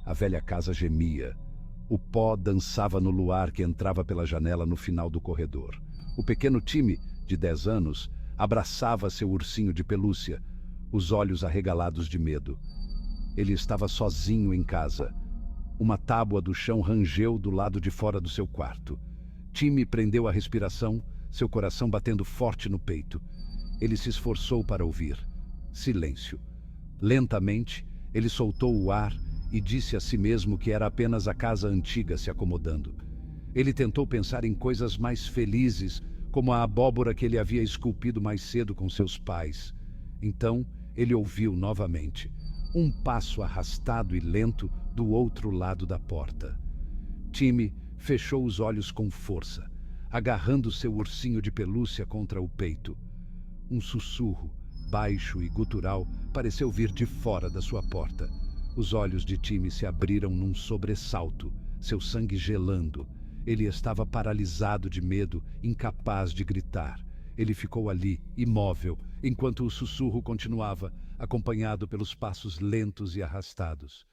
A velha casa gemia. O pó dançava no luar que entrava pela janela no final do corredor. O pequeno Timmy, de 10 anos, abraçava seu ursinho de pelúcia, os olhos arregalados de medo. Ele estava sozinho em casa. Uma tábua do chão rangeu do lado de fora do seu quarto. Timmy prendeu a respiração, seu coração batendo forte no peito. Ele se esforçou para ouvir. Silêncio. Lentamente, ele soltou o ar e disse a si mesmo que era apenas a casa antiga se acomodando. Ele tentou pensar em coisas mais felizes, como a abóbora que ele havia esculpido mais cedo com seus pais. Então, ele ouviu novamente um passo arrastado e lento do outro lado da porta. Timmy fechou os olhos com força, agarrando seu ursinho de pelúcia contra o peito. Um sussurro, baixo e gutural, pareceu vir de fora da sua porta. Os olhos de Timmy se abriram num sobressalto, seu sangue gelando. Ele estava paralisado de medo, incapaz de gritar. Ele ficou ali, imóvel, enquanto o sussurro continuava, acompanhado pelos passos lentos e arrastados.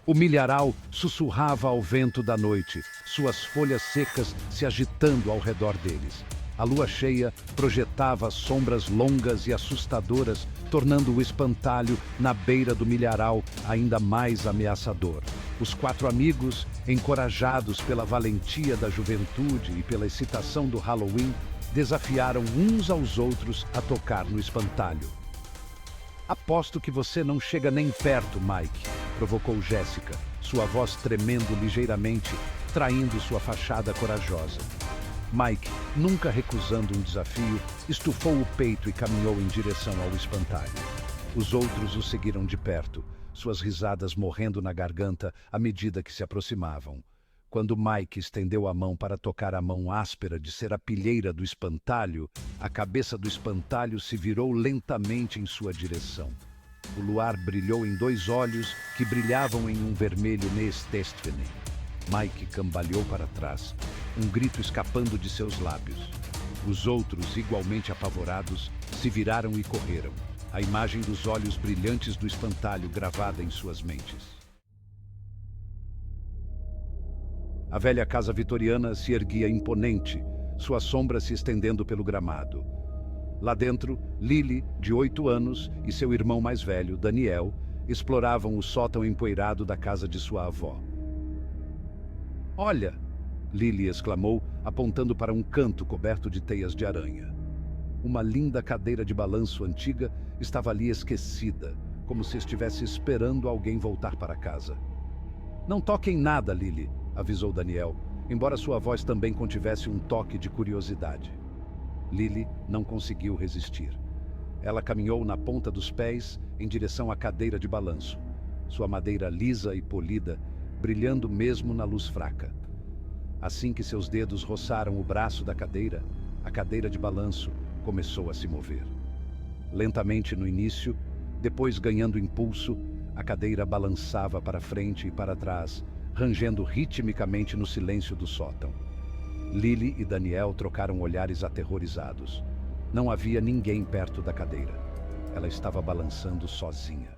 O milharal sussurrava ao vento da noite, suas folhas secas se agitando ao redor deles. A lua cheia projetava sombras longas e assustadoras, tornando o espantalho na beira do milharal ainda mais ameaçador. Os 4 amigos, encorajados pela valentia da juventude e pela excitação do Halloween, desafiaram uns aos outros a tocar no espantalho. "Aposto que você não chega nem perto, Mike", provocou Jéssica, sua voz tremendo ligeiramente, traindo sua fachada corajosa. Mike, nunca recusando um desafio, estufou o peito e caminhou em direção ao espantalho. Os outros o seguiram de perto, suas risadas morrendo na garganta à medida que se aproximavam. Quando Mike estendeu a mão para tocar a mão áspera de serapilheira do espantalho, a cabeça do espantalho se virou lentamente em sua direção. O luar brilhou em 2 olhos que brilhavam em um vermelho neestéstfene. Mike cambaleou para trás, um grito escapando de seus lábios. Os outros, igualmente apavorados, se viraram e correram, a imagem dos olhos brilhantes do espantalho gravada em suas mentes. A velha casa vitoriana se erguia imponente, sua sombra se estendendo pelo gramado. Lá dentro, Lily, de 8 anos, e seu irmão mais velho, Daniel, exploravam o sótão empoeirado da casa de sua avó. "Olha!", Lily exclamou, apontando para um canto coberto de teias de aranha. Uma linda cadeira de balanço antiga estava ali esquecida, como se estivesse esperando alguém voltar para casa. "Não toque em nada, Lily", avisou Daniel, embora sua voz também contivesse um toque de curiosidade. Lily não conseguiu resistir. Ela caminhou na ponta dos pés em direção à cadeira de balanço, sua madeira lisa e polida, brilhando mesmo na luz fraca. Assim que seus dedos roçaram o braço da cadeira, a cadeira de balanço começou a se mover. Lentamente no início, depois ganhando impulso, a cadeira balançava para frente e para trás, rangendo ritmicamente no silêncio do sótão. Lily e Daniel trocaram olhares aterrorizados. Não havia ninguém perto da cadeira. Ela estava balançando sozinha.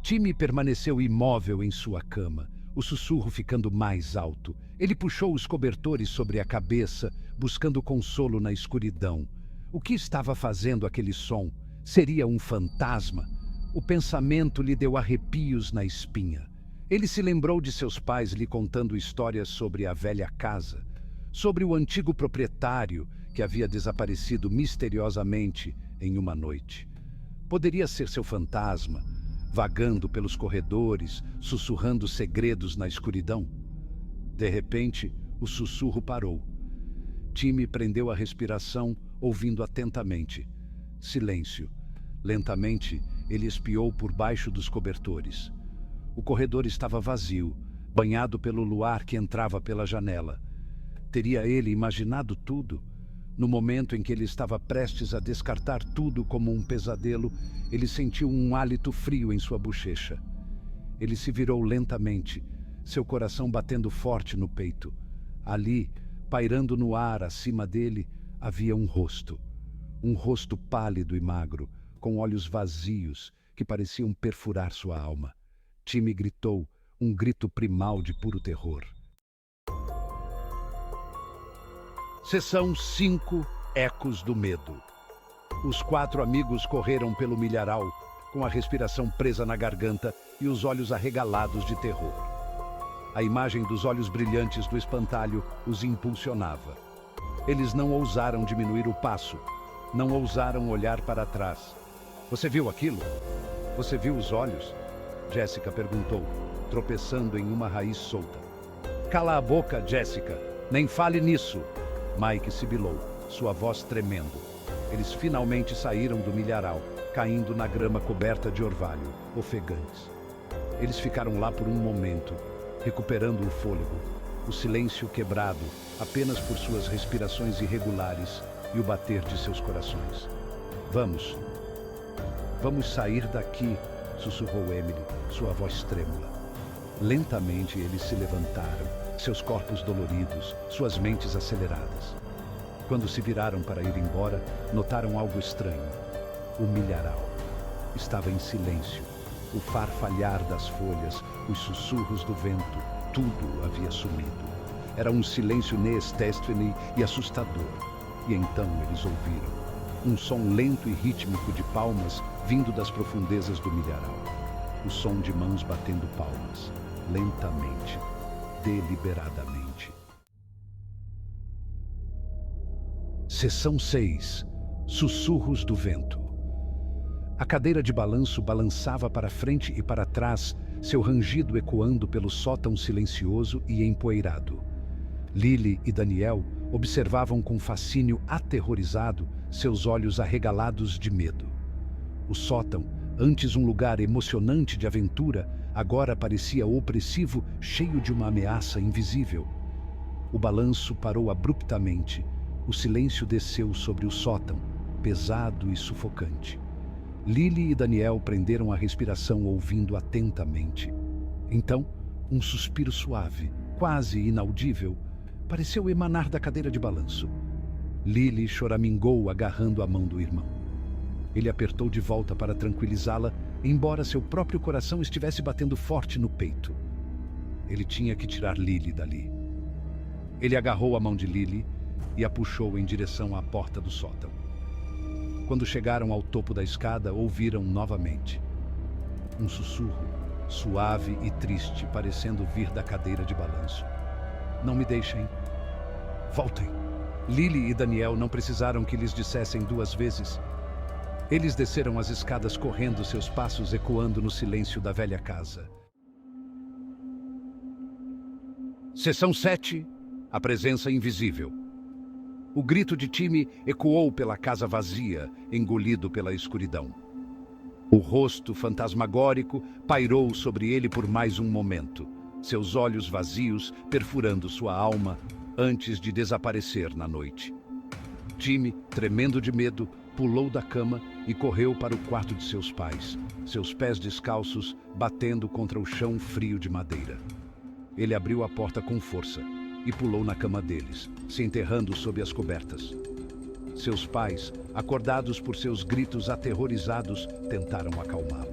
Timmy permaneceu imóvel em sua cama, o sussurro ficando mais alto. Ele puxou os cobertores sobre a cabeça, buscando consolo na escuridão. O que estava fazendo aquele som? Seria um fantasma? O pensamento lhe deu arrepios na espinha. Ele se lembrou de seus pais lhe contando histórias sobre a velha casa, sobre o antigo proprietário que havia desaparecido misteriosamente em uma noite. Poderia ser seu fantasma, vagando pelos corredores, sussurrando segredos na escuridão? De repente, o sussurro parou. Timmy prendeu a respiração, ouvindo atentamente. Silêncio. Lentamente, ele espiou por baixo dos cobertores. O corredor estava vazio, banhado pelo luar que entrava pela janela. Teria ele imaginado tudo? No momento em que ele estava prestes a descartar tudo como um pesadelo, ele sentiu um hálito frio em sua bochecha. Ele se virou lentamente, seu coração batendo forte no peito. Ali, pairando no ar acima dele, havia um rosto. Um rosto pálido e magro, com olhos vazios que pareciam perfurar sua alma. Timmy gritou, um grito primal de puro terror. Seção 5. Ecos do medo. Os 4 amigos correram pelo milharal, com a respiração presa na garganta e os olhos arregalados de terror. A imagem dos olhos brilhantes do espantalho os impulsionava. Eles não ousaram diminuir o passo, não ousaram olhar para trás. Você viu aquilo? Você viu os olhos? Jessica perguntou, tropeçando em uma raiz solta. Cala a boca, Jessica. Nem fale nisso. Mike sibilou, sua voz tremendo. Eles finalmente saíram do milharal, caindo na grama coberta de orvalho, ofegantes. Eles ficaram lá por um momento, recuperando o fôlego, o silêncio quebrado apenas por suas respirações irregulares e o bater de seus corações. Vamos sair daqui, sussurrou Emily, sua voz trêmula. Lentamente eles se levantaram, seus corpos doloridos, suas mentes aceleradas. Quando se viraram para ir embora, notaram algo estranho. O milharal estava em silêncio. O farfalhar das folhas, os sussurros do vento, tudo havia sumido. Era um silêncio neestéstene e assustador. E então eles ouviram um som lento e rítmico de palmas vindo das profundezas do milharal. O som de mãos batendo palmas, lentamente, deliberadamente. Seção 6. Sussurros do vento. A cadeira de balanço balançava para frente e para trás, seu rangido ecoando pelo sótão silencioso e empoeirado. Lily e Daniel observavam com fascínio aterrorizado, seus olhos arregalados de medo. O sótão, antes um lugar emocionante de aventura, agora parecia opressivo, cheio de uma ameaça invisível. O balanço parou abruptamente. O silêncio desceu sobre o sótão, pesado e sufocante. Lily e Daniel prenderam a respiração ouvindo atentamente. Então, um suspiro suave, quase inaudível, pareceu emanar da cadeira de balanço. Lily choramingou agarrando a mão do irmão. Ele apertou de volta para tranquilizá-la, embora seu próprio coração estivesse batendo forte no peito. Ele tinha que tirar Lily dali. Ele agarrou a mão de Lily e a puxou em direção à porta do sótão. Quando chegaram ao topo da escada, ouviram novamente um sussurro, suave e triste, parecendo vir da cadeira de balanço. Não me deixem. Voltem. Lily e Daniel não precisaram que lhes dissessem 2 vezes. Eles desceram as escadas correndo, seus passos ecoando no silêncio da velha casa. Seção 7. A presença invisível. O grito de Timmy ecoou pela casa vazia, engolido pela escuridão. O rosto fantasmagórico pairou sobre ele por mais um momento, seus olhos vazios perfurando sua alma antes de desaparecer na noite. Timmy, tremendo de medo, pulou da cama e correu para o quarto de seus pais, seus pés descalços batendo contra o chão frio de madeira. Ele abriu a porta com força e pulou na cama deles, se enterrando sob as cobertas. Seus pais, acordados por seus gritos aterrorizados, tentaram acalmá-lo.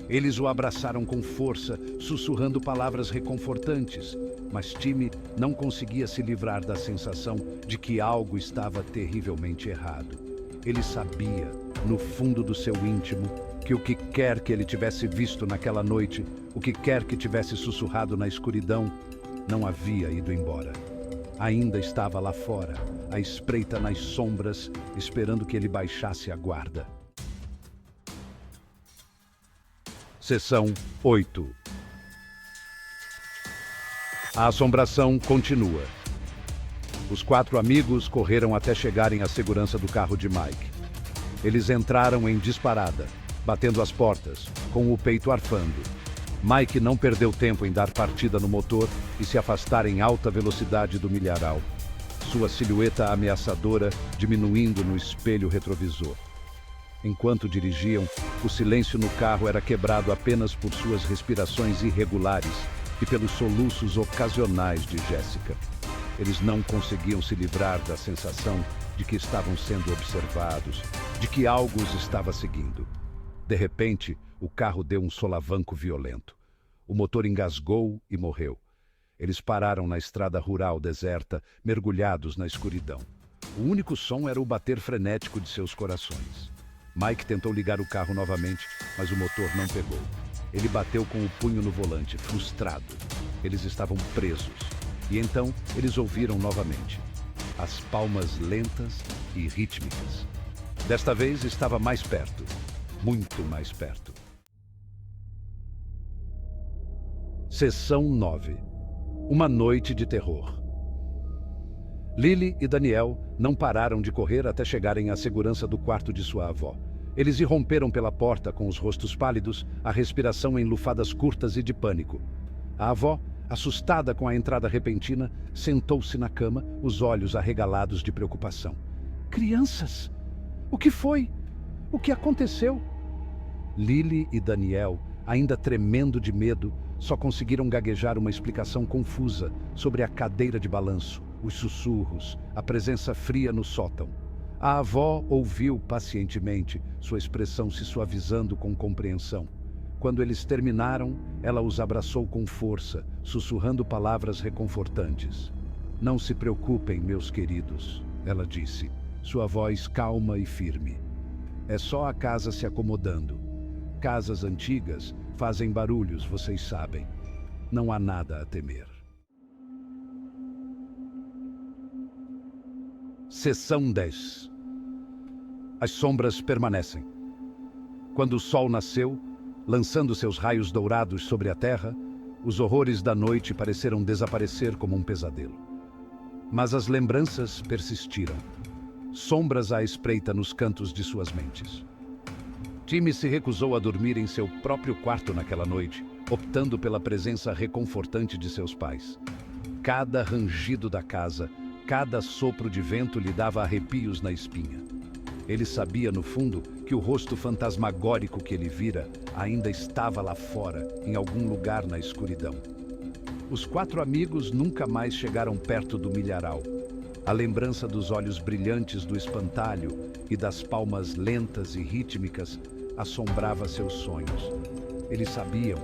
Eles o abraçaram com força, sussurrando palavras reconfortantes, mas Timmy não conseguia se livrar da sensação de que algo estava terrivelmente errado. Ele sabia, no fundo do seu íntimo, que o que quer que ele tivesse visto naquela noite, o que quer que tivesse sussurrado na escuridão, não havia ido embora. Ainda estava lá fora, à espreita nas sombras, esperando que ele baixasse a guarda. Seção 8. A assombração continua. Os 4 amigos correram até chegarem à segurança do carro de Mike. Eles entraram em disparada, batendo as portas, com o peito arfando. Mike não perdeu tempo em dar partida no motor e se afastar em alta velocidade do milharal, sua silhueta ameaçadora diminuindo no espelho retrovisor. Enquanto dirigiam, o silêncio no carro era quebrado apenas por suas respirações irregulares e pelos soluços ocasionais de Jessica. Eles não conseguiam se livrar da sensação de que estavam sendo observados, de que algo os estava seguindo. De repente, o carro deu um solavanco violento. O motor engasgou e morreu. Eles pararam na estrada rural deserta, mergulhados na escuridão. O único som era o bater frenético de seus corações. Mike tentou ligar o carro novamente, mas o motor não pegou. Ele bateu com o punho no volante, frustrado. Eles estavam presos. E então eles ouviram novamente as palmas lentas e rítmicas. Desta vez estava mais perto, muito mais perto. Sessão 9. Uma noite de terror. Lily e Daniel não pararam de correr até chegarem à segurança do quarto de sua avó. Eles irromperam pela porta com os rostos pálidos, a respiração em lufadas curtas e de pânico. A avó, assustada com a entrada repentina, sentou-se na cama, os olhos arregalados de preocupação. Crianças! O que foi? O que aconteceu? Lily e Daniel, ainda tremendo de medo, só conseguiram gaguejar uma explicação confusa sobre a cadeira de balanço, os sussurros, a presença fria no sótão. A avó ouviu pacientemente, sua expressão se suavizando com compreensão. Quando eles terminaram, ela os abraçou com força, sussurrando palavras reconfortantes. Não se preocupem, meus queridos, ela disse, sua voz calma e firme. É só a casa se acomodando. Casas antigas fazem barulhos, vocês sabem. Não há nada a temer. Seção 10. As sombras permanecem. Quando o sol nasceu, lançando seus raios dourados sobre a terra, os horrores da noite pareceram desaparecer como um pesadelo. Mas as lembranças persistiram, sombras à espreita nos cantos de suas mentes. Timmy se recusou a dormir em seu próprio quarto naquela noite, optando pela presença reconfortante de seus pais. Cada rangido da casa, cada sopro de vento lhe dava arrepios na espinha. Ele sabia, no fundo, que o rosto fantasmagórico que ele vira ainda estava lá fora, em algum lugar na escuridão. Os 4 amigos nunca mais chegaram perto do milharal. A lembrança dos olhos brilhantes do espantalho e das palmas lentas e rítmicas assombrava seus sonhos. Eles sabiam,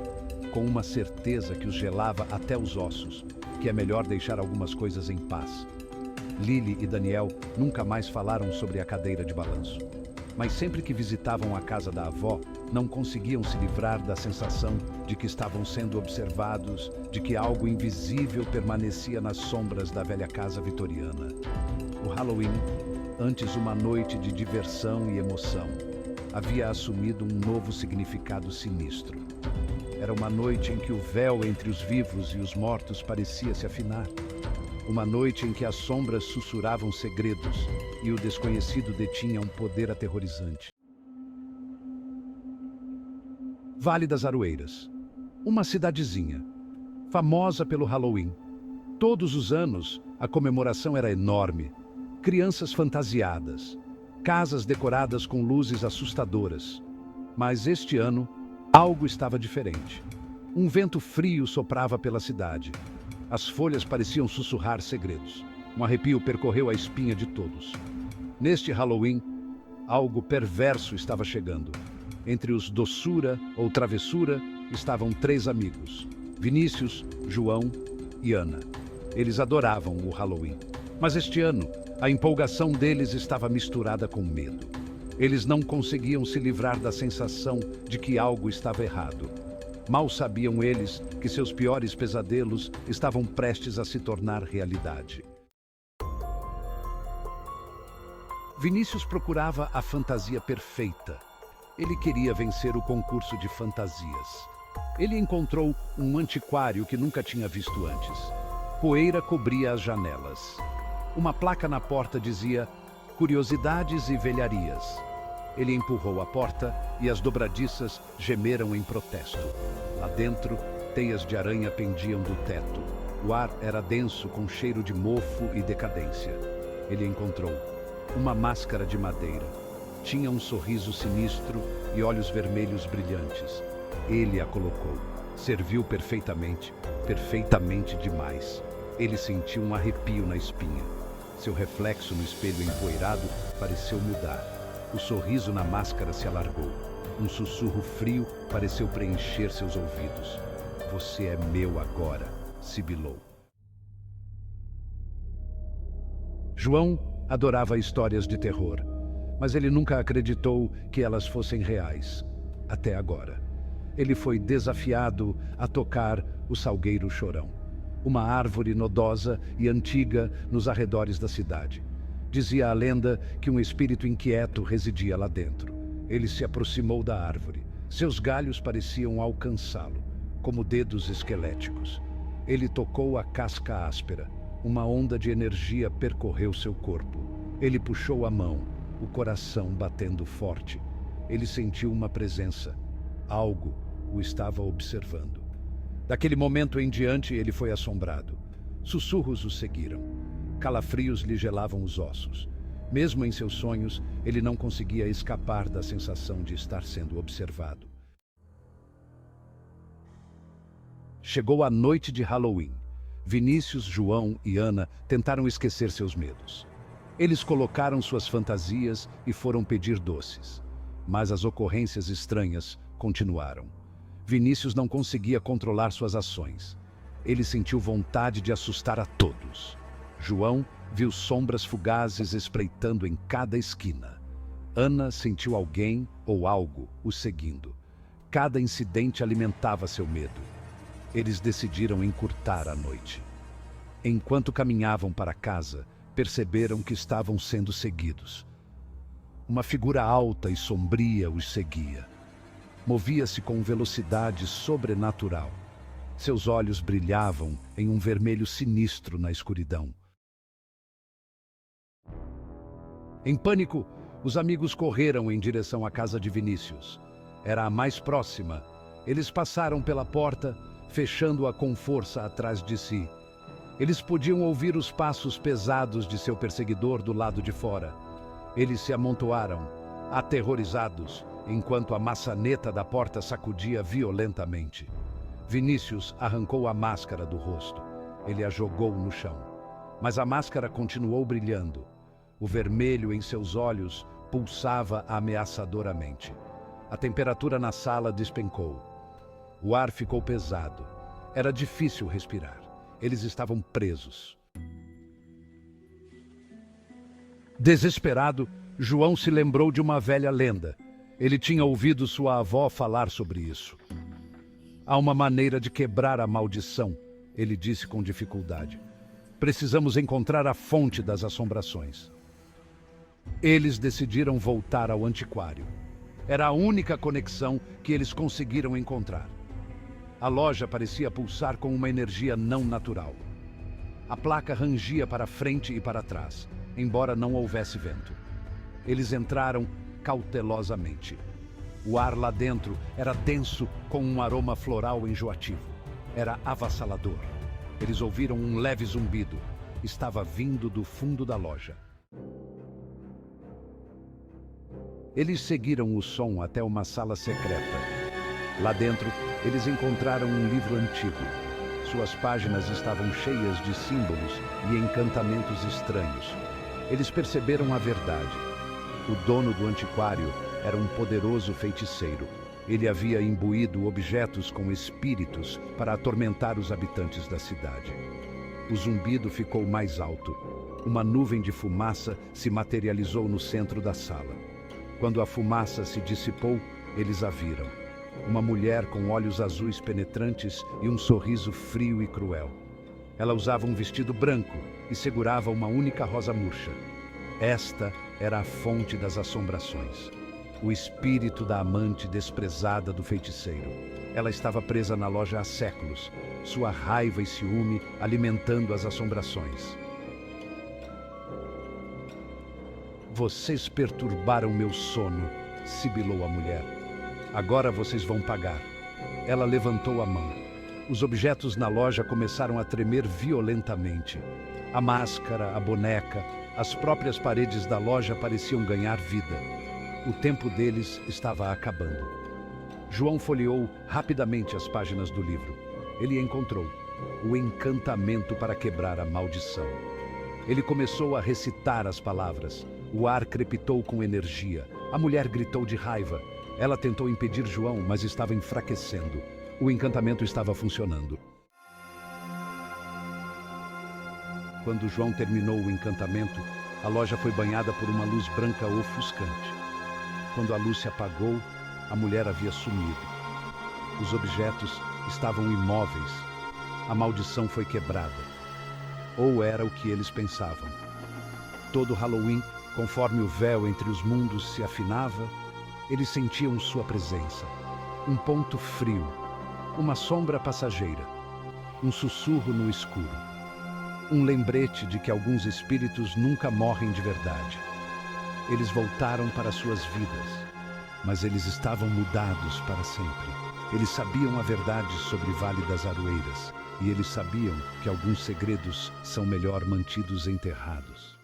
com uma certeza que os gelava até os ossos, que é melhor deixar algumas coisas em paz. Lily e Daniel nunca mais falaram sobre a cadeira de balanço. Mas sempre que visitavam a casa da avó, não conseguiam se livrar da sensação de que estavam sendo observados, de que algo invisível permanecia nas sombras da velha casa vitoriana. O Halloween, antes uma noite de diversão e emoção, havia assumido um novo significado sinistro. Era uma noite em que o véu entre os vivos e os mortos parecia se afinar. Uma noite em que as sombras sussurravam segredos e o desconhecido detinha um poder aterrorizante. Vale das Aroeiras. Uma cidadezinha, famosa pelo Halloween. Todos os anos, a comemoração era enorme. Crianças fantasiadas, casas decoradas com luzes assustadoras. Mas este ano, algo estava diferente. Um vento frio soprava pela cidade. As folhas pareciam sussurrar segredos. Um arrepio percorreu a espinha de todos. Neste Halloween, algo perverso estava chegando. Entre os doçura ou travessura estavam 3 amigos: Vinícius, João e Ana. Eles adoravam o Halloween. Mas este ano, a empolgação deles estava misturada com medo. Eles não conseguiam se livrar da sensação de que algo estava errado. Mal sabiam eles que seus piores pesadelos estavam prestes a se tornar realidade. Vinícius procurava a fantasia perfeita. Ele queria vencer o concurso de fantasias. Ele encontrou um antiquário que nunca tinha visto antes. Poeira cobria as janelas. Uma placa na porta dizia "Curiosidades e velharias". Ele empurrou a porta e as dobradiças gemeram em protesto. Lá dentro, teias de aranha pendiam do teto. O ar era denso com cheiro de mofo e decadência. Ele encontrou uma máscara de madeira. Tinha um sorriso sinistro e olhos vermelhos brilhantes. Ele a colocou. Serviu perfeitamente, perfeitamente demais. Ele sentiu um arrepio na espinha. Seu reflexo no espelho empoeirado pareceu mudar. O sorriso na máscara se alargou. Um sussurro frio pareceu preencher seus ouvidos. Você é meu agora, sibilou. João adorava histórias de terror, mas ele nunca acreditou que elas fossem reais. Até agora. Ele foi desafiado a tocar o Salgueiro Chorão, uma árvore nodosa e antiga nos arredores da cidade. Dizia a lenda que um espírito inquieto residia lá dentro. Ele se aproximou da árvore. Seus galhos pareciam alcançá-lo, como dedos esqueléticos. Ele tocou a casca áspera. Uma onda de energia percorreu seu corpo. Ele puxou a mão, o coração batendo forte. Ele sentiu uma presença. Algo o estava observando. Daquele momento em diante, ele foi assombrado. Sussurros o seguiram. Calafrios lhe gelavam os ossos. Mesmo em seus sonhos, ele não conseguia escapar da sensação de estar sendo observado. Chegou a noite de Halloween. Vinícius, João e Ana tentaram esquecer seus medos. Eles colocaram suas fantasias e foram pedir doces. Mas as ocorrências estranhas continuaram. Vinícius não conseguia controlar suas ações. Ele sentiu vontade de assustar a todos. João viu sombras fugazes espreitando em cada esquina. Ana sentiu alguém ou algo o seguindo. Cada incidente alimentava seu medo. Eles decidiram encurtar a noite. Enquanto caminhavam para casa, perceberam que estavam sendo seguidos. Uma figura alta e sombria os seguia. Movia-se com velocidade sobrenatural. Seus olhos brilhavam em um vermelho sinistro na escuridão. Em pânico, os amigos correram em direção à casa de Vinícius. Era a mais próxima. Eles passaram pela porta, fechando-a com força atrás de si. Eles podiam ouvir os passos pesados de seu perseguidor do lado de fora. Eles se amontoaram, aterrorizados, enquanto a maçaneta da porta sacudia violentamente. Vinícius arrancou a máscara do rosto. Ele a jogou no chão. Mas a máscara continuou brilhando. O vermelho em seus olhos pulsava ameaçadoramente. A temperatura na sala despencou. O ar ficou pesado. Era difícil respirar. Eles estavam presos. Desesperado, João se lembrou de uma velha lenda. Ele tinha ouvido sua avó falar sobre isso. Há uma maneira de quebrar a maldição, ele disse com dificuldade. Precisamos encontrar a fonte das assombrações. Eles decidiram voltar ao antiquário. Era a única conexão que eles conseguiram encontrar. A loja parecia pulsar com uma energia não natural. A placa rangia para frente e para trás, embora não houvesse vento. Eles entraram cautelosamente. O ar lá dentro era denso com um aroma floral enjoativo. Era avassalador. Eles ouviram um leve zumbido. Estava vindo do fundo da loja. Eles seguiram o som até uma sala secreta. Lá dentro, eles encontraram um livro antigo. Suas páginas estavam cheias de símbolos e encantamentos estranhos. Eles perceberam a verdade. O dono do antiquário era um poderoso feiticeiro. Ele havia imbuído objetos com espíritos para atormentar os habitantes da cidade. O zumbido ficou mais alto. Uma nuvem de fumaça se materializou no centro da sala. Quando a fumaça se dissipou, eles a viram. Uma mulher com olhos azuis penetrantes e um sorriso frio e cruel. Ela usava um vestido branco e segurava uma única rosa murcha. Esta era a fonte das assombrações. O espírito da amante desprezada do feiticeiro. Ela estava presa na loja há séculos, sua raiva e ciúme alimentando as assombrações. Vocês perturbaram meu sono, sibilou a mulher. Agora vocês vão pagar. Ela levantou a mão. Os objetos na loja começaram a tremer violentamente. A máscara, a boneca, as próprias paredes da loja pareciam ganhar vida. O tempo deles estava acabando. João folheou rapidamente as páginas do livro. Ele encontrou o encantamento para quebrar a maldição. Ele começou a recitar as palavras. O ar crepitou com energia. A mulher gritou de raiva. Ela tentou impedir João, mas estava enfraquecendo. O encantamento estava funcionando. Quando João terminou o encantamento, a loja foi banhada por uma luz branca ofuscante. Quando a luz se apagou, a mulher havia sumido. Os objetos estavam imóveis. A maldição foi quebrada. Ou era o que eles pensavam. Todo Halloween, conforme o véu entre os mundos se afinava, eles sentiam sua presença. Um ponto frio, uma sombra passageira, um sussurro no escuro. Um lembrete de que alguns espíritos nunca morrem de verdade. Eles voltaram para suas vidas, mas eles estavam mudados para sempre. Eles sabiam a verdade sobre Vale das Aroeiras, e eles sabiam que alguns segredos são melhor mantidos enterrados.